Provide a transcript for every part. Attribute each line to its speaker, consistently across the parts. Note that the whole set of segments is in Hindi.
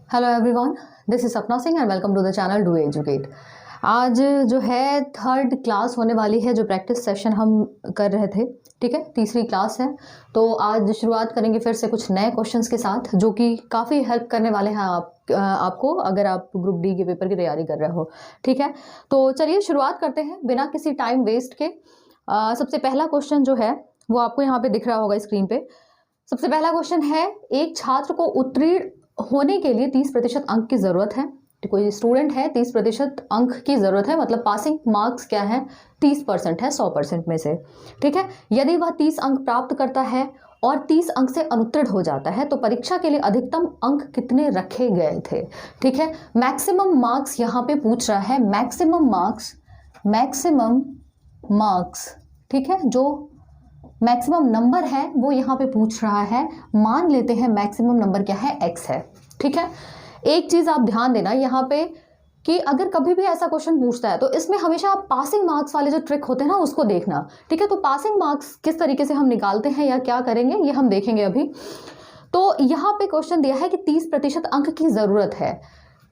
Speaker 1: Hello everyone, this is Sapna Singh and welcome to the channel do educate. आज जो है थर्ड क्लास होने वाली है, जो प्रैक्टिस सेशन हम कर रहे थे, ठीक है, तीसरी क्लास है। तो आज शुरुआत करेंगे फिर से कुछ नए क्वेश्चंस के साथ, जो कि काफ़ी हेल्प करने वाले हैं आपको अगर आप ग्रुप डी के पेपर की तैयारी कर रहे हो, ठीक है। तो चलिए शुरुआत करते हैं बिना किसी टाइम वेस्ट के। सबसे पहला क्वेश्चन जो है वो आपको यहाँ पे दिख रहा होगा स्क्रीन पे। सबसे पहला क्वेश्चन है, एक छात्र को उत्तीर्ण होने के लिए 30% अंक की ज़रूरत है। तो कोई स्टूडेंट है, 30% अंक की ज़रूरत है, मतलब पासिंग मार्क्स क्या है, 30% है 100% में से, ठीक है। यदि वह 30 अंक प्राप्त करता है और 30 अंक से अनुत्तीर्ण हो जाता है तो परीक्षा के लिए अधिकतम अंक कितने रखे गए थे, ठीक है। मैक्सिमम मार्क्स यहाँ पे पूछ रहा है, मैक्सिमम मार्क्स, ठीक है, जो मैक्सिमम नंबर है वो यहाँ पे पूछ रहा है। मान लेते हैं मैक्सिमम नंबर क्या है, x है, ठीक है। एक चीज़ आप ध्यान देना यहाँ पे कि अगर कभी भी ऐसा क्वेश्चन पूछता है तो इसमें हमेशा आप पासिंग मार्क्स वाले जो ट्रिक होते हैं ना उसको देखना, ठीक है। तो पासिंग मार्क्स किस तरीके से हम निकालते हैं या क्या करेंगे ये हम देखेंगे अभी। तो यहाँ पे क्वेश्चन दिया है कि 30% अंक की ज़रूरत है,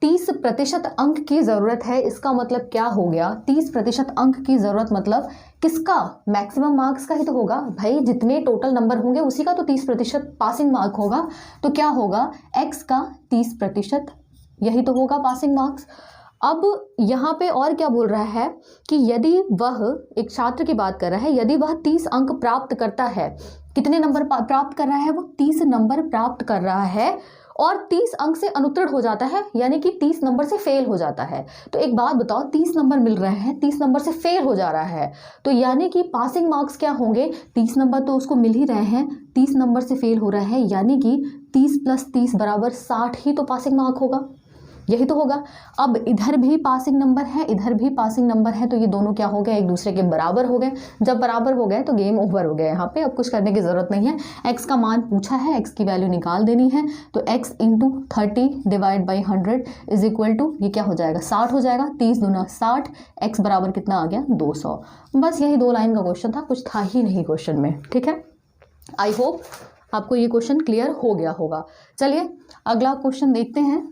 Speaker 1: 30% अंक की ज़रूरत है। इसका मतलब क्या हो गया, 30% अंक की ज़रूरत मतलब किसका, मैक्सिमम मार्क्स का ही तो होगा भाई। जितने टोटल नंबर होंगे उसी का तो 30% पासिंग मार्क होगा। तो क्या होगा, x का 30%, यही तो होगा पासिंग मार्क्स। अब यहाँ पे और क्या बोल रहा है कि यदि वह, एक छात्र की बात कर रहा है, यदि वह 30 अंक प्राप्त करता है, कितने नंबर प्राप्त कर रहा है, वो 30 नंबर प्राप्त कर रहा है और 30 अंक से अनुत्तीर्ण हो जाता है, यानी कि 30 नंबर से फेल हो जाता है। तो एक बात बताओ, 30 नंबर मिल रहे हैं, 30 नंबर से फेल हो जा रहा है, तो यानी कि पासिंग मार्क्स क्या होंगे, 30 नंबर तो उसको मिल ही रहे हैं, 30 नंबर से फेल हो रहा है, यानी कि 30 + 30 = 60 ही तो पासिंग मार्क होगा, यही तो होगा। अब इधर भी पासिंग नंबर है, इधर भी पासिंग नंबर है, तो ये दोनों क्या हो गए, एक दूसरे के बराबर हो गए। जब बराबर हो गए तो गेम ओवर हो गया, यहाँ पे अब कुछ करने की ज़रूरत नहीं है। x का मान पूछा है, x की वैल्यू निकाल देनी है। तो x × 30 / 100 = ये क्या हो जाएगा, 60 हो जाएगा। 30 दूना 60, x बराबर कितना आ गया, 200। बस यही 2 लाइन का क्वेश्चन था, कुछ था ही नहीं क्वेश्चन में, ठीक है। आई होप आपको ये क्वेश्चन क्लियर हो गया होगा। चलिए अगला क्वेश्चन देखते हैं।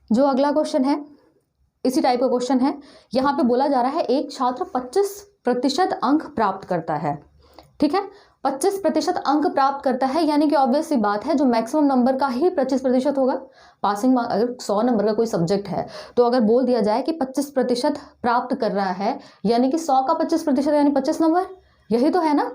Speaker 1: जो अगला क्वेश्चन है इसी टाइप का क्वेश्चन है। यहाँ पे बोला जा रहा है एक छात्र 25% अंक प्राप्त करता है, ठीक है। 25% अंक प्राप्त करता है, यानी कि ऑब्वियस सी बात है जो मैक्सिमम नंबर का ही 25% होगा। पासिंग मार्क अगर 100 नंबर का कोई सब्जेक्ट है तो अगर बोल दिया जाए कि 25% प्राप्त कर रहा है, यानी कि 100 का 25% यानी 25 नंबर, यही तो है ना।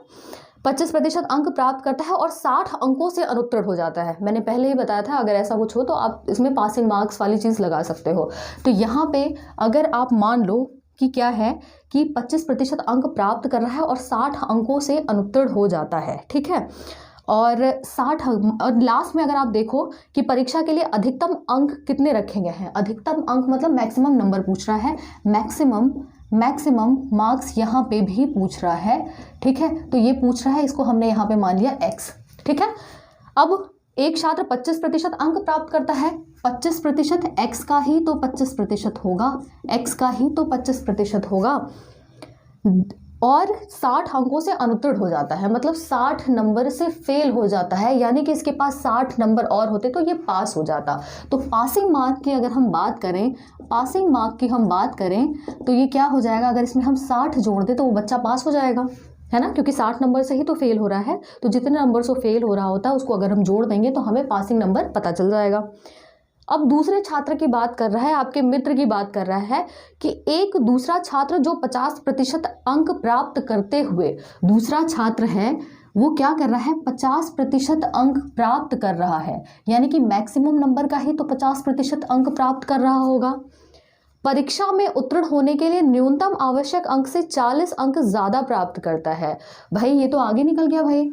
Speaker 1: 25% अंक प्राप्त करता है और 60 अंकों से अनुत्तीर्ण हो जाता है। मैंने पहले ही बताया था, अगर ऐसा कुछ हो तो आप इसमें पासिंग मार्क्स वाली चीज़ लगा सकते हो। तो यहाँ पे अगर आप मान लो कि क्या है कि 25% अंक प्राप्त कर रहा है और 60 अंकों से अनुत्तीर्ण हो जाता है, ठीक है। और 60 और लास्ट में अगर आप देखो कि परीक्षा के लिए अधिकतम अंक कितने रखे गए हैं, अधिकतम अंक मतलब मैक्सिमम नंबर पूछ रहा है, मैक्सिमम मार्क्स यहाँ पे भी पूछ रहा है, ठीक है। तो ये पूछ रहा है, इसको हमने यहाँ पे मान लिया x, ठीक है। अब एक छात्र 25% अंक प्राप्त करता है, 25% x का ही तो 25% होगा, x का ही तो 25% होगा, और 60 अंकों से अनुत्तीर्ण हो जाता है, मतलब 60 नंबर से फेल हो जाता है, यानी कि इसके पास 60 नंबर और होते तो ये पास हो जाता। तो पासिंग मार्क की अगर हम बात करें, पासिंग मार्क की हम बात करें तो ये क्या हो जाएगा, अगर इसमें हम 60 जोड़ दें तो वो बच्चा पास हो जाएगा, है ना, क्योंकि 60 नंबर से ही तो फेल हो रहा है। तो जितने नंबर से फेल हो रहा होता है उसको अगर हम जोड़ देंगे तो हमें पासिंग नंबर पता चल जाएगा। अब दूसरे छात्र की बात कर रहा है, आपके मित्र की बात कर रहा है कि एक दूसरा छात्र जो 50% अंक प्राप्त करते हुए दूसरा छात्र है, वो क्या कर रहा है, 50% अंक प्राप्त कर रहा है, यानी कि मैक्सिमम नंबर का ही तो 50% अंक प्राप्त कर रहा होगा। परीक्षा में उत्तीर्ण होने के लिए न्यूनतम आवश्यक अंक से 40 अंक ज़्यादा प्राप्त करता है। भाई ये तो आगे निकल गया, भाई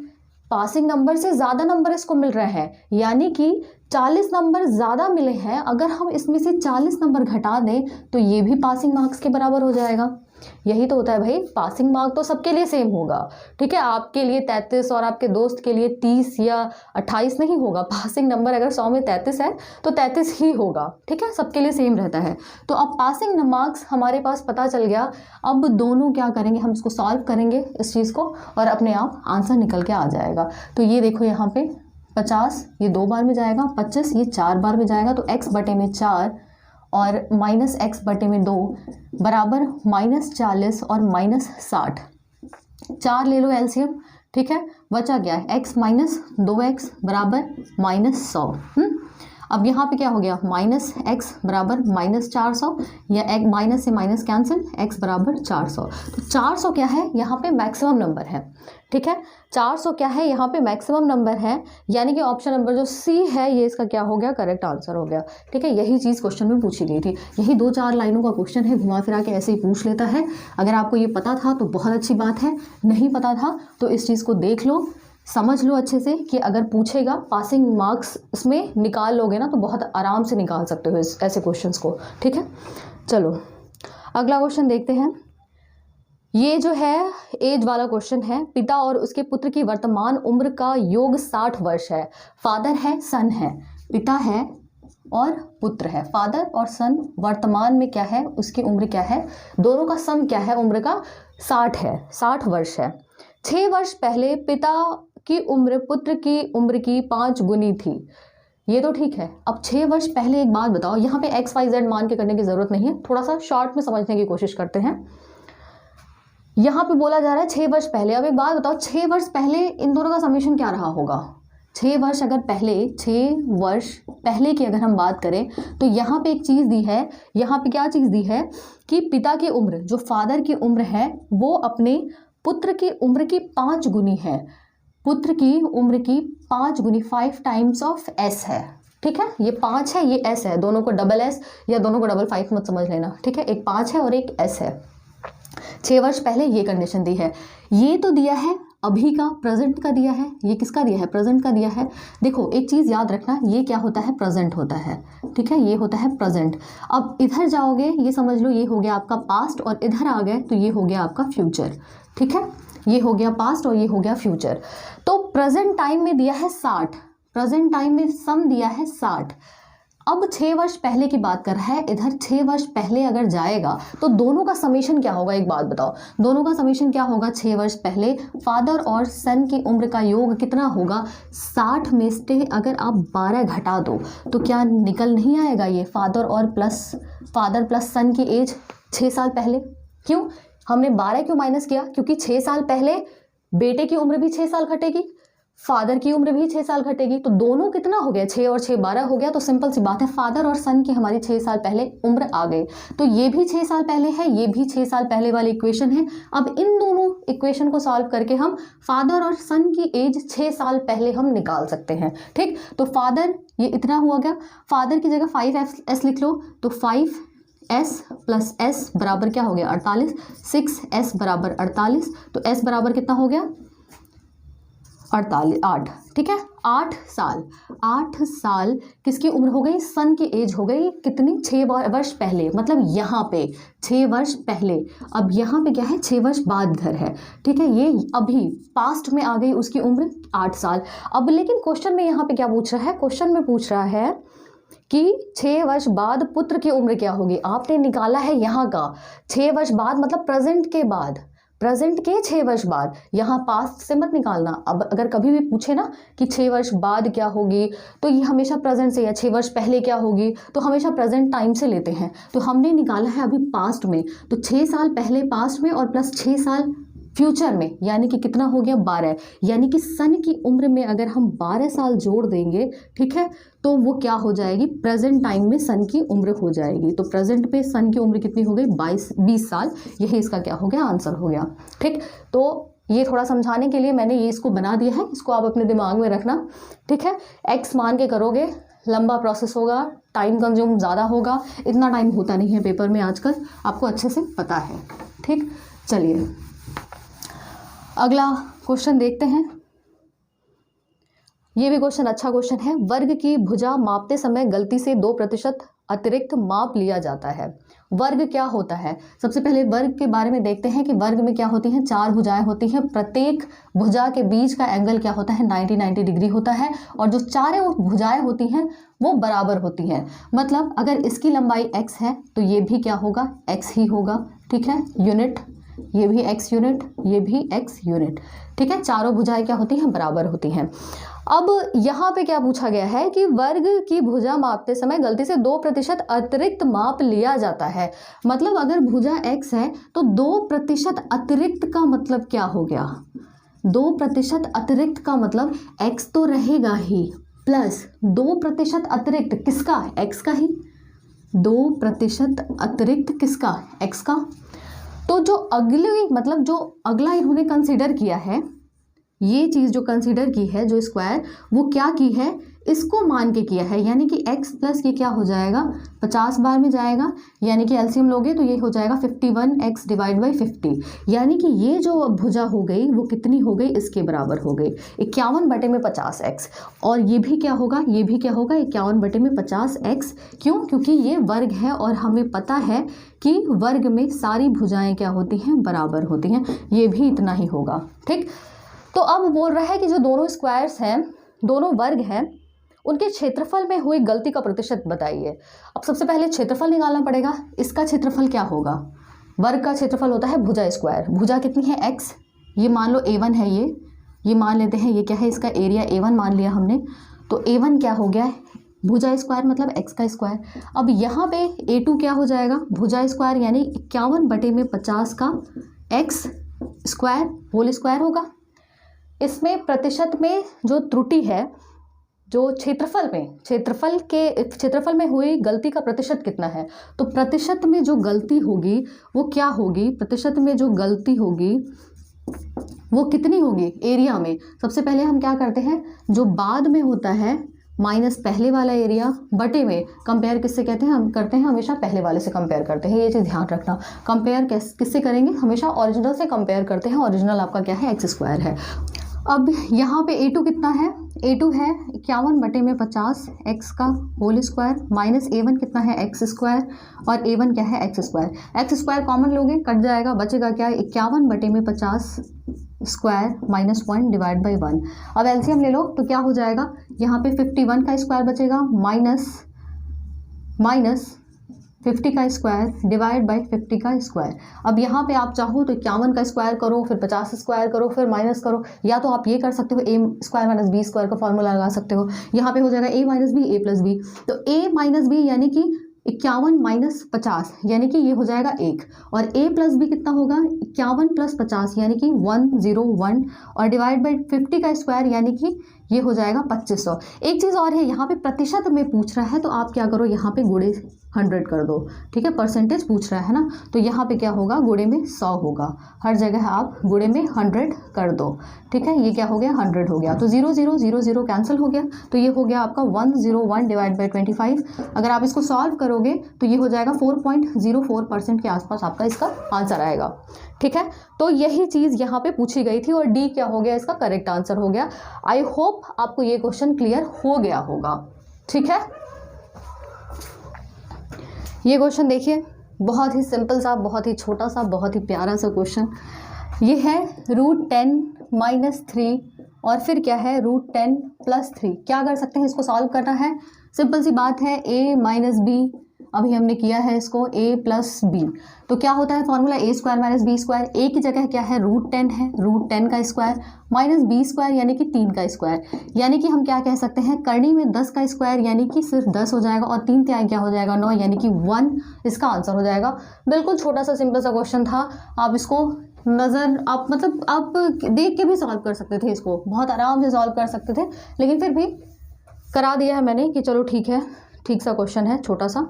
Speaker 1: पासिंग नंबर से ज़्यादा नंबर इसको मिल रहे हैं, यानी कि 40 नंबर ज़्यादा मिले हैं। अगर हम इसमें से 40 नंबर घटा दें तो ये भी पासिंग मार्क्स के बराबर हो जाएगा। यही तो होता है भाई, पासिंग मार्क तो सबके लिए सेम होगा, ठीक है। आपके लिए 33 और आपके दोस्त के लिए 30 या 28 नहीं होगा। पासिंग नंबर अगर 100 में 33 है तो 33 ही होगा, ठीक है, सबके लिए सेम रहता है। तो अब पासिंग मार्क्स हमारे पास पता चल गया। अब दोनों क्या करेंगे, हम इसको सॉल्व करेंगे इस चीज़ को और अपने आप आंसर निकल के आ जाएगा। तो ये देखो यहाँ पे 50 ये 2 बार में जाएगा, 25 ये 4 बार में जाएगा, तो x बटे में 4 और माइनस x बटे में 2 बराबर -40 और -60। 4 ले लो एलसीएम, ठीक है, बचा क्या है x माइनस 2x बराबर -100। अब यहाँ पे क्या हो गया, -x बराबर -400, या एक माइनस से माइनस कैंसिल, x बराबर 400। तो 400 क्या है यहाँ पे मैक्सिमम नंबर है, ठीक है, 400 क्या है यहाँ पे मैक्सिमम नंबर है, यानी कि ऑप्शन नंबर जो सी है ये इसका क्या हो गया, करेक्ट आंसर हो गया, ठीक है। यही चीज़ क्वेश्चन में पूछी गई थी, यही 2-4 लाइनों का क्वेश्चन है, घुमा फिरा के ऐसे ही पूछ लेता है। अगर आपको ये पता था तो बहुत अच्छी बात है, नहीं पता था तो इस चीज़ को देख लो, समझ लो अच्छे से कि अगर पूछेगा पासिंग मार्क्स इसमें निकाल लोगे ना तो बहुत आराम से निकाल सकते हो ऐसे क्वेश्चंस को, ठीक है। चलो अगला क्वेश्चन देखते हैं। ये जो है एज वाला क्वेश्चन है, पिता और उसके पुत्र की वर्तमान उम्र का योग 60 वर्ष है। फादर है, सन है, पिता है और पुत्र है, फादर और सन वर्तमान में क्या है, उसकी उम्र क्या है, दोनों का सम क्या है, उम्र का 60 है, 60 वर्ष है। 6 वर्ष पहले पिता की उम्र पुत्र की उम्र की 5 गुनी थी, ये तो ठीक है। अब 6 वर्ष पहले एक बात बताओ, यहाँ पे XYZ मान के करने की जरूरत नहीं है, थोड़ा सा शॉर्ट में समझने की कोशिश करते हैं। यहाँ पे बोला जा रहा है 6 वर्ष पहले। अब एक बात बताओ, 6 वर्ष पहले इन दोनों का समीशन क्या रहा होगा। 6 वर्ष अगर पहले, 6 वर्ष पहले की अगर हम बात करें तो यहाँ पे एक चीज़ दी है, यहाँ पे क्या चीज़ दी है कि पिता की उम्र, जो फादर की उम्र है वो अपने पुत्र की उम्र की 5 गुनी है, पुत्र की उम्र की 5 गुनी, 5 टाइम्स ऑफ s है, ठीक है। ये 5 है, ये s है, दोनों को डबल s या दोनों को डबल 5 मत समझ लेना, ठीक है। एक 5 है और एक s है। 6 वर्ष पहले ये कंडीशन दी है। ये तो दिया है अभी का, प्रेजेंट का दिया है, ये किसका दिया है, प्रेजेंट का दिया है। देखो एक चीज़ याद रखना, ये क्या होता है, प्रेजेंट होता है, ठीक है, ये होता है प्रेजेंट। अब इधर जाओगे, ये समझ लो ये हो गया आपका पास्ट, और इधर आ गए तो ये हो गया आपका फ्यूचर, ठीक है, ये हो गया पास्ट और ये हो गया फ्यूचर। तो प्रेजेंट टाइम में दिया है 60, प्रेजेंट टाइम में सम दिया है 60। अब 6 वर्ष पहले की बात कर रहा है, इधर 6 वर्ष पहले अगर जाएगा तो दोनों का समीशन क्या होगा, एक बात बताओ, दोनों का समीशन क्या होगा। 6 वर्ष पहले फादर और सन की उम्र का योग कितना होगा, 60 में से अगर आप 12 घटा दो तो क्या निकल नहीं आएगा, ये फादर प्लस सन की एज 6 साल पहले। क्यों हमने 12 क्यों माइनस किया, क्योंकि 6 साल पहले बेटे की उम्र भी 6 साल घटेगी, फादर की उम्र भी 6 साल घटेगी, तो दोनों कितना हो गया, 6 और 6 12 हो गया। तो सिंपल सी बात है, फादर और सन की हमारी 6 साल पहले उम्र आ गई, तो ये भी 6 साल पहले है, ये भी 6 साल पहले वाली इक्वेशन है। अब इन दोनों इक्वेशन को सॉल्व करके हम फादर और सन की एज 6 साल पहले हम निकाल सकते हैं, ठीक। तो फादर ये इतना हुआ गया, फादर की जगह 5s लिख लो, तो 5s प्लस s बराबर क्या हो गया 48, 6s बराबर 48, तो s बराबर कितना हो गया 8, ठीक है। 8 साल किसकी उम्र हो गई, सन की एज हो गई कितनी, 6 वर्ष पहले, मतलब यहाँ पे 6 वर्ष पहले। अब यहाँ पे क्या है, 6 वर्ष बाद घर है, ठीक है, ये अभी पास्ट में आ गई उसकी उम्र 8 साल। अब लेकिन क्वेश्चन में यहाँ पे क्या पूछ रहा है, क्वेश्चन में पूछ रहा है कि 6 वर्ष बाद पुत्र की उम्र क्या होगी। आपने निकाला है यहाँ का 6 वर्ष बाद, मतलब प्रेजेंट के बाद, प्रेजेंट के 6 वर्ष बाद, यहाँ पास्ट से मत निकालना। अब अगर कभी भी पूछे ना कि 6 वर्ष बाद क्या होगी, तो ये हमेशा प्रेजेंट से, या 6 वर्ष पहले क्या होगी, तो हमेशा प्रेजेंट टाइम से लेते हैं। तो हमने निकाला है अभी पास्ट में, तो 6 साल पहले पास्ट में और प्लस 6 साल फ्यूचर में, यानी कि कितना हो गया 12, यानी कि सन की उम्र में अगर हम 12 साल जोड़ देंगे, ठीक है, तो वो क्या हो जाएगी, प्रेजेंट टाइम में सन की उम्र हो जाएगी। तो प्रेजेंट पे सन की उम्र कितनी हो गई 20 साल, यही इसका क्या हो गया, आंसर हो गया, ठीक। तो ये थोड़ा समझाने के लिए मैंने ये इसको बना दिया है, इसको आप अपने दिमाग में रखना, ठीक है। एक्स मान के करोगे लंबा प्रोसेस होगा, टाइम कंज्यूम ज़्यादा होगा, इतना टाइम होता नहीं है पेपर में आजकल, आपको अच्छे से पता है, ठीक। चलिए अगला क्वेश्चन देखते हैं। ये भी क्वेश्चन अच्छा क्वेश्चन है। वर्ग की भुजा मापते समय गलती से 2% अतिरिक्त माप लिया जाता है। वर्ग क्या होता है, सबसे पहले वर्ग के बारे में देखते हैं कि वर्ग में क्या होती हैं, 4 भुजाएं होती हैं, प्रत्येक भुजा के बीच का एंगल क्या होता है 90 डिग्री होता है, और जो चारों भुजाएं होती हैं वो बराबर होती हैं। मतलब अगर इसकी लंबाई x है तो ये भी क्या होगा, x ही होगा, ठीक है, यूनिट, ये भी x यूनिट, ये भी x यूनिट, ठीक है। चारों भुजाएं क्या होती हैं, बराबर होती हैं। अब यहाँ पे क्या पूछा गया है कि वर्ग की भुजा मापते समय गलती से 2% अतिरिक्त माप लिया जाता है। मतलब अगर भुजा x है तो 2% अतिरिक्त का मतलब क्या हो गया, 2% अतिरिक्त का मतलब x तो रहेगा ही प्लस 2% अतिरिक्त किसका, x का ही, 2% अतिरिक्त किसका, x का। तो जो अगली मतलब जो अगला इन्होंने कंसीडर किया है, ये चीज़ जो कंसीडर की है जो स्क्वायर, वो क्या की है, इसको मान के किया है, यानी कि x प्लस ये क्या हो जाएगा 50 बार में जाएगा, यानी कि एलसीएम लोगे तो ये हो जाएगा 51x डिवाइड बाई 50, यानी कि ये जो भुजा हो गई वो कितनी हो गई, इसके बराबर हो गई 51/50x। और ये भी क्या होगा, ये भी क्या होगा 51/50x। क्यों, क्योंकि ये वर्ग है और हमें पता है कि वर्ग में सारी भुजाएं क्या होती हैं, बराबर होती हैं, ये भी इतना ही होगा। ठीक, तो अब बोल रहा है कि जो दोनों स्क्वायर्स हैं, दोनों वर्ग हैं, उनके क्षेत्रफल में हुई गलती का प्रतिशत बताइए। अब सबसे पहले क्षेत्रफल निकालना पड़ेगा। इसका क्षेत्रफल क्या होगा, वर्ग का क्षेत्रफल होता है भुजा स्क्वायर। भुजा कितनी है x, ये मान लो a1 है, ये मान लेते हैं, ये क्या है, इसका एरिया a1 मान लिया हमने, तो a1 क्या हो गया, भुजा स्क्वायर मतलब x का स्क्वायर। अब यहाँ पे a2 क्या हो जाएगा, भुजा स्क्वायर यानी 51/50 का x स्क्वायर होल स्क्वायर होगा। इसमें प्रतिशत में जो त्रुटि है, जो क्षेत्रफल में हुई गलती का प्रतिशत कितना है, तो प्रतिशत में जो गलती होगी वो क्या होगी, प्रतिशत में जो गलती होगी वो कितनी होगी, एरिया में। सबसे पहले हम क्या करते हैं, जो बाद में होता है माइनस पहले वाला एरिया बटे में, कंपेयर किससे कहते हैं, हम करते हैं हमेशा पहले वाले से कंपेयर करते हैं, ये चीज़ ध्यान रखना। कंपेयर किससे करेंगे, हमेशा ओरिजिनल से कंपेयर करते हैं। ओरिजिनल आपका क्या है, x स्क्वायर है। अब यहाँ पे a2 कितना है, a2 है 51/50 x का होल स्क्वायर माइनस a1 कितना है x स्क्वायर, और a1 क्या है x स्क्वायर कॉमन लोगे कट जाएगा, बचेगा क्या 51/50 स्क्वायर माइनस 1 डिवाइड बाई 1। अब एलसीएम ले लो तो क्या हो जाएगा, यहाँ पे 51 का स्क्वायर बचेगा माइनस 50 का स्क्वायर डिवाइड बाई 50 का स्क्वायर। अब यहाँ पे आप चाहो तो 51 का स्क्वायर करो, फिर 50 स्क्वायर करो, फिर माइनस करो, या तो आप ये कर सकते हो a square minus b square का फॉर्मूला लगा सकते हो। यहाँ पे हो जाएगा a minus B a plus B, तो a माइनस बी यानी कि 51 माइनस 50 यानी कि ये हो जाएगा 1, और a प्लस बी कितना होगा 51 प्लस 50 यानी कि 101, और डिवाइड बाई 50 का स्क्वायर यानी कि ये हो जाएगा 2500। एक चीज़ और है, यहाँ पे प्रतिशत में पूछ रहा है तो आप क्या करो, यहाँ पे गुणे 100 कर दो, ठीक है, परसेंटेज पूछ रहा है ना, तो यहाँ पे क्या होगा, गुणे में 100 होगा, हर जगह आप गुणे में 100 कर दो, ठीक है। ये क्या हो गया, 100 हो गया, तो 0 0 0 0 कैंसिल हो गया, तो ये हो गया आपका 101 डिवाइड बाई 25। अगर आप इसको सॉल्व करोगे तो ये हो जाएगा 4.04% के आसपास आपका इसका आंसर आएगा, ठीक है। तो यही चीज़ यहाँ पे पूछी गई थी और डी क्या हो गया, इसका करेक्ट आंसर हो गया। आई होप आपको ये क्वेश्चन क्लियर हो गया होगा, ठीक है। ये क्वेश्चन देखिए, बहुत ही सिंपल सा, बहुत ही छोटा सा, बहुत ही प्यारा सा क्वेश्चन। ये है √10 - 3 और फिर क्या है √10 + 3। क्या कर सकते हैं, इसको सॉल्व करना है, सिंपल सी बात है, a माइनस बी, अभी हमने किया है इसको a प्लस बी, तो क्या होता है formula a square minus B square. a की जगह क्या है √10 है, √10 का स्क्वायर माइनस बी स्क्वायर यानी कि 3 का स्क्वायर, यानी कि हम क्या कह सकते हैं, करनी में 10 का स्क्वायर यानी कि सिर्फ 10 हो जाएगा, और 3 त्याग क्या हो जाएगा 9 यानी कि 1, इसका आंसर हो जाएगा। बिल्कुल छोटा सा सिंपल सा क्वेश्चन था, आप इसको आप मतलब आप देख के भी सॉल्व कर सकते थे, इसको बहुत आराम से सॉल्व कर सकते थे, लेकिन फिर भी करा दिया है मैंने कि चलो ठीक है, ठीक सा क्वेश्चन है छोटा सा।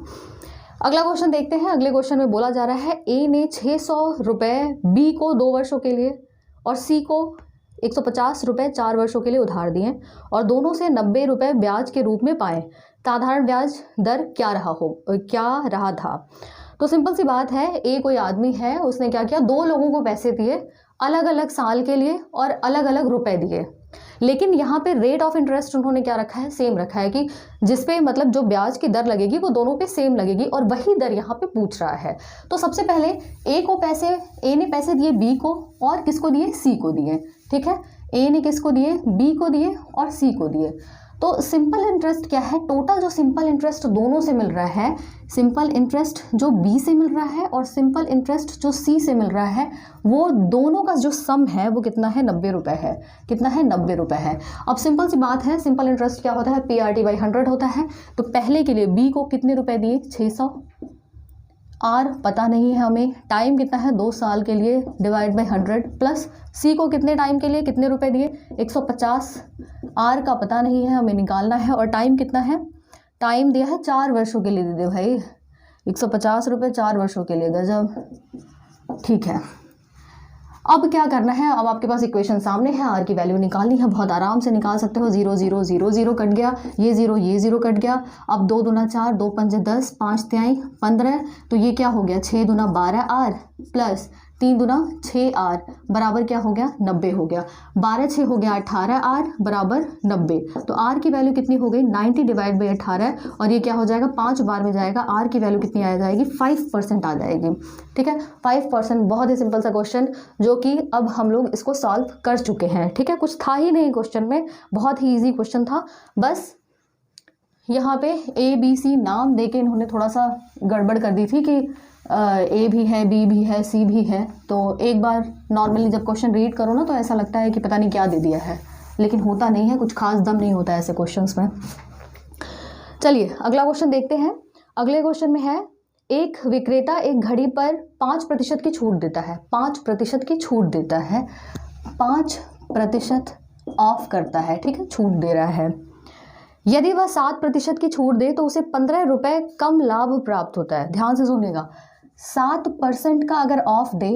Speaker 1: अगला क्वेश्चन देखते हैं। अगले क्वेश्चन में बोला जा रहा है ए ने 600 रुपये बी को 2 वर्षों के लिए और सी को 150 रुपये 4 वर्षों के लिए उधार दिए और दोनों से 90 रुपये ब्याज के रूप में पाए। साधारण ब्याज दर क्या रहा था। तो सिंपल सी बात है, ए कोई आदमी है, उसने क्या किया, 2 लोगों को पैसे दिए अलग अलग साल के लिए और अलग अलग रुपए दिए, लेकिन यहाँ पे रेट ऑफ इंटरेस्ट उन्होंने क्या रखा है, सेम रखा है, कि जिस पे मतलब जो ब्याज की दर लगेगी वो दोनों पे सेम लगेगी, और वही दर यहाँ पे पूछ रहा है। तो सबसे पहले ए ने पैसे दिए बी को और किसको दिए, सी को दिए, ठीक है। ए ने किसको दिए, बी को दिए और सी को दिए। तो सिंपल इंटरेस्ट क्या है, टोटल जो सिंपल इंटरेस्ट दोनों से मिल रहा है, सिंपल इंटरेस्ट जो बी से मिल रहा है और सिंपल इंटरेस्ट जो सी से मिल रहा है, वो दोनों का जो सम है वो कितना है, 90 रुपये है। कितना है, 90 रुपये है। अब सिंपल सी बात है, सिंपल इंटरेस्ट क्या होता है, PRT/100 होता है। तो पहले के लिए बी को कितने रुपए दिए, 600, आर पता नहीं है हमें, टाइम कितना है, 2 साल के लिए, /100, प्लस सी को कितने टाइम के लिए कितने रुपए दिए, 150, आर का पता नहीं है, हमें निकालना है। और टाइम कितना है, टाइम दिया है 4 वर्षों के लिए दे दे भाई, 150 रुपये 4 वर्षों के लिए, गजब। ठीक है, अब क्या करना है, अब आपके पास इक्वेशन सामने है, आर की वैल्यू निकालनी है, बहुत आराम से निकाल सकते हो। 0 0 0 0 कट गया, ये 0 कट गया। अब 2 दूना 4, 2 पंजे 10, 5 तिहाई 15, तो ये क्या हो गया, 6 दूना 12 आर प्लस 3 दूना 6 आर बराबर क्या हो गया, 90 हो गया। 12 6 हो गया 18 आर बराबर 90। तो आर की वैल्यू कितनी हो गई, 90/18, और ये क्या हो जाएगा, 5 बार में जाएगा, आर की वैल्यू कितनी आ जाएगी, 5% आ जाएगी। ठीक है, 5%। बहुत ही सिंपल सा क्वेश्चन, जो कि अब हम लोग इसको सॉल्व कर चुके हैं। ठीक है, कुछ था ही नहीं क्वेश्चन में, बहुत ही ईजी क्वेश्चन था। बस यहाँ पे ABC नाम देके इन्होंने थोड़ा सा गड़बड़ कर दी थी कि A भी है, B भी है, C भी है। तो एक बार नॉर्मली जब क्वेश्चन रीड करो ना, तो ऐसा लगता है कि पता नहीं क्या दे दिया है, लेकिन होता नहीं है, कुछ खास दम नहीं होता ऐसे क्वेश्चंस में। चलिए अगला क्वेश्चन देखते हैं। अगले क्वेश्चन में है, एक विक्रेता एक घड़ी पर 5% की छूट देता है, 5% की छूट देता है, 5% ऑफ करता है। ठीक है, छूट दे रहा है। यदि वह 7% की छूट दे तो उसे 15 रुपये कम लाभ प्राप्त होता है। ध्यान से सुनिएगा, 7% का अगर ऑफ दे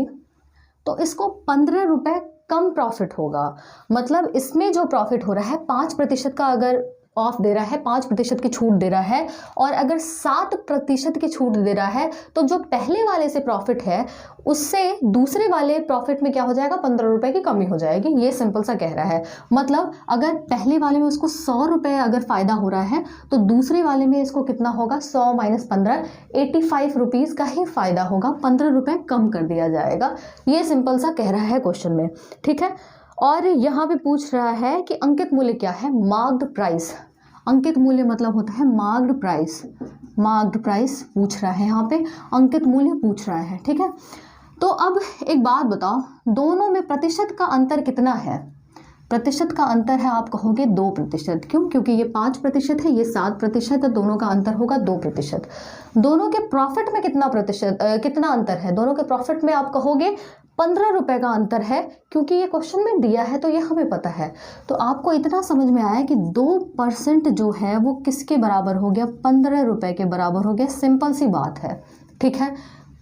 Speaker 1: तो इसको 15 रुपये कम प्रॉफिट होगा। मतलब इसमें जो प्रॉफिट हो रहा है, 5% का अगर ऑफ दे रहा है, 5% की छूट दे रहा है, और अगर 7% की छूट दे रहा है, तो जो पहले वाले से प्रॉफिट है उससे दूसरे वाले प्रॉफिट में क्या हो जाएगा, 15 रुपये की कमी हो जाएगी। ये सिंपल सा कह रहा है। मतलब अगर पहले वाले में उसको 100 रुपये अगर फ़ायदा हो रहा है, तो दूसरे वाले में इसको कितना होगा, 100 - 15, 85 रुपीज़ का ही फ़ायदा होगा, 15 रुपये कम कर दिया जाएगा। ये सिंपल सा कह रहा है क्वेश्चन में। ठीक है, और यहाँ पे पूछ रहा है कि अंकित मूल्य क्या है, मार्क्ड प्राइस। अंकित मूल्य मतलब होता है मार्क्ड प्राइस, मार्क्ड प्राइस पूछ रहा है, यहाँ पे अंकित मूल्य पूछ रहा है। ठीक है, तो अब एक बात बताओ, दोनों में प्रतिशत का अंतर कितना है। प्रतिशत का अंतर है, आप कहोगे 2%। क्यों, क्योंकि ये 5% है, ये 7% है, दोनों का अंतर होगा 2%। दोनों के प्रॉफिट में कितना अंतर है, दोनों के प्रॉफिट में आप कहोगे 15 रुपये का अंतर है, क्योंकि ये क्वेश्चन में दिया है तो ये हमें पता है। तो आपको इतना समझ में आया कि 2% जो है वो किसके बराबर हो गया, 15 रुपये के बराबर हो गया। सिंपल सी बात है। ठीक है,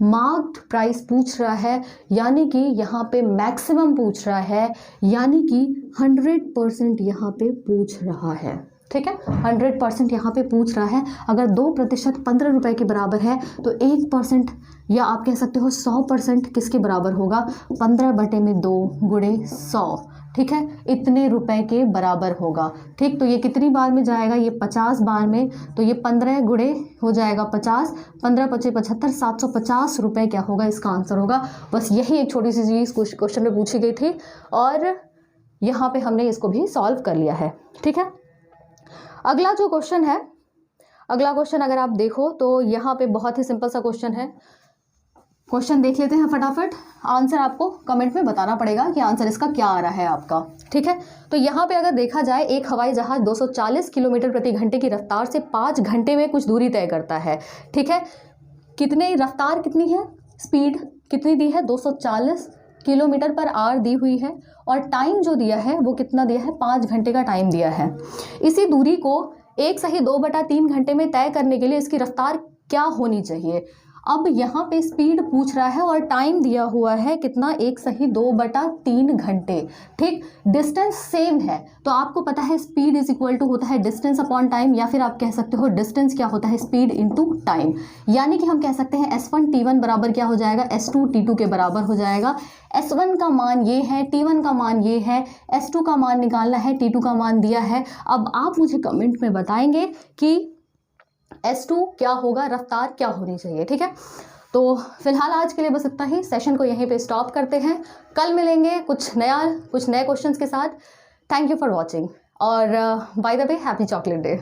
Speaker 1: मार्क्ड प्राइस पूछ रहा है, यानी कि यहाँ पे मैक्सिमम पूछ रहा है, यानी कि 100% यहाँ पे पूछ रहा है। ठीक है, 100% यहाँ पे पूछ रहा है। अगर 2% 15 रुपये के बराबर है, तो 1% या आप कह सकते हो 100% किसके बराबर होगा, 15/2 गुणे 100। ठीक है, इतने रुपए के बराबर होगा। ठीक, तो ये कितनी बार में जाएगा, ये 50 बार में, तो ये 15 गुणे हो जाएगा 50, 15 × 5 = 75, 750 रुपये क्या होगा, इसका आंसर होगा। बस यही एक छोटी सी चीज़ क्वेश्चन में पूछी गई थी, और यहाँ पे हमने इसको भी सॉल्व कर लिया है। ठीक है, अगला जो क्वेश्चन है, अगला क्वेश्चन अगर आप देखो तो यहाँ पे बहुत ही सिंपल सा क्वेश्चन है। क्वेश्चन देख लेते हैं फटाफट। आंसर आपको कमेंट में बताना पड़ेगा कि आंसर इसका क्या आ रहा है आपका। ठीक है, तो यहाँ पे अगर देखा जाए, एक हवाई जहाज 240 किलोमीटर प्रति घंटे की रफ्तार से 5 घंटे में कुछ दूरी तय करता है। ठीक है, कितने रफ्तार कितनी है, स्पीड कितनी दी है, 240 किलोमीटर पर आवर दी हुई है, और टाइम जो दिया है वो कितना दिया है, 5 घंटे का टाइम दिया है। इसी दूरी को 1/2/3 घंटे में तय करने के लिए इसकी रफ्तार क्या होनी चाहिए। अब यहाँ पे स्पीड पूछ रहा है और टाइम दिया हुआ है कितना, 1/2/3 घंटे। ठीक, डिस्टेंस सेम है, तो आपको पता है स्पीड = होता है डिस्टेंस अपॉन टाइम, या फिर आप कह सकते हो डिस्टेंस क्या होता है, स्पीड × टाइम। यानी कि हम कह सकते हैं S1 T1 बराबर क्या हो जाएगा, S2 T2 के बराबर हो जाएगा। S1 का मान ये है, T1 का मान ये है, S2 का मान निकालना है, T2 का मान दिया है। अब आप मुझे कमेंट में बताएंगे कि S2 क्या होगा, रफ्तार क्या होनी चाहिए। ठीक है, तो फिलहाल आज के लिए बस इतना ही। सेशन को यहीं पे स्टॉप करते हैं, कल मिलेंगे कुछ नए क्वेश्चंस के साथ। Thank you for watching. और by the way happy chocolate day.